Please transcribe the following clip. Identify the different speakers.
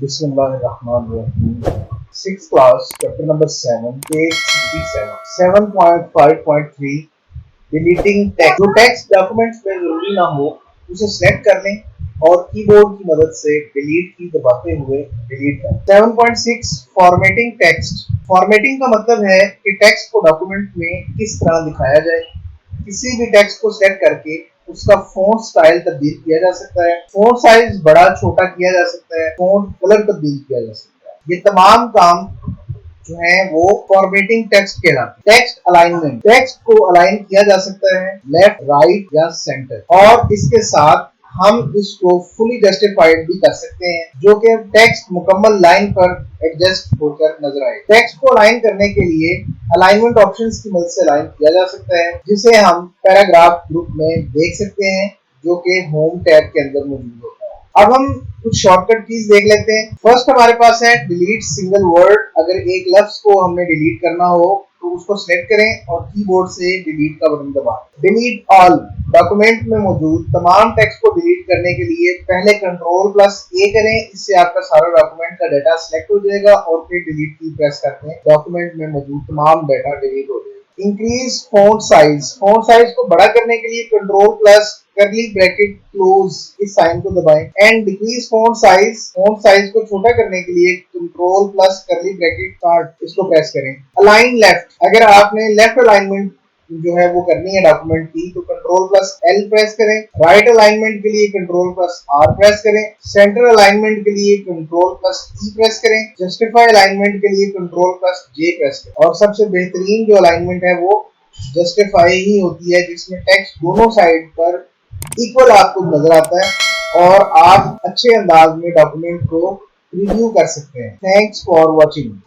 Speaker 1: Bismillahirrahmanirrahim. Sixth class, chapter number 7, page 67. 7.5.3 deleting text. जो text documents में जरूरी ना हो उसे सिलेक्ट कर लें और कीबोर्ड की मदद से डिलीट की दबाते हुए डिलीट करें। 7.6 फॉर्मेटिंग टेक्स्ट। फॉर्मेटिंग का मतलब है कि टेक्स्ट को डॉक्यूमेंट में किस तरह दिखाया जाए। किसी भी टेक्स्ट को सेलेक्ट करके उसका फ़ॉन्ट स्टाइल तब्दील किया जा सकता है, फ़ॉन्ट साइज बड़ा छोटा किया जा सकता है, फ़ॉन्ट कलर तब्दील किया जा सकता है। ये तमाम काम जो है वो फॉर्मेटिंग टेक्स्ट कहलाते हैं। टेक्स्ट अलाइनमेंट, टेक्स्ट को अलाइन किया जा सकता है लेफ्ट, राइट या सेंटर, और इसके साथ हम इसको फुली जस्टिफाइड भी कर सकते हैं, जो कि टेक्स्ट मुकम्मल लाइन पर एडजस्ट होकर नजर आए। टेक्स्ट को अलाइन करने के लिए अलाइनमेंट ऑप्शंस की मदद से अलाइन किया जा सकता है, जिसे हम पैराग्राफ ग्रुप में देख सकते हैं, जो कि होम टैब के अंदर मौजूद होता है। अब हम कुछ शॉर्टकट कीज देख लेते हैं। फर्स्ट हमारे पास है डिलीट सिंगल वर्ड। अगर एक लफ्ज को हमने डिलीट करना हो तो उसको सिलेक्ट करें और कीबोर्ड से डिलीट का बटन दबाएं। डिलीट ऑल, डॉक्यूमेंट में मौजूद तमाम टेक्स्ट को डिलीट करने के लिए पहले Ctrl+A करें। इससे आपका सारा डॉक्यूमेंट का डाटा सिलेक्ट हो जाएगा और फिर डिलीट की प्रेस करते हैं, डॉक्यूमेंट में मौजूद तमाम डाटा डिलीट हो जाएगा। Increase font size, font size को बड़ा करने के लिए Ctrl+ कर्ली ब्रैकेट क्लोज इस साइन को दबाएं। एंड डिक्रीज फॉन्ट साइज को छोटा करने के लिए Ctrl+ कर्ली ब्रैकेट स्टार्ट इसको प्रेस करें। अलाइन लेफ्ट, अगर आपने लेफ्ट अलाइनमेंट जो है वो करनी है डॉक्यूमेंट की तो Ctrl+L प्रेस करें। राइट अलाइनमेंट के लिए Ctrl+R प्रेस करें। सेंटर अलाइनमेंट के लिए Ctrl+E प्रेस करें। जस्टिफाई अलाइनमेंट के लिए Ctrl+J प्रेस करें। और सबसे बेहतरीन जो अलाइनमेंट है वो जस्टिफाई ही होती है, जिसमें टेक्स्ट दोनों साइड पर इक्वल आपको नजर आता है और आप अच्छे अंदाज में डॉक्यूमेंट को रिव्यू कर सकते हैं। Thanks for watching.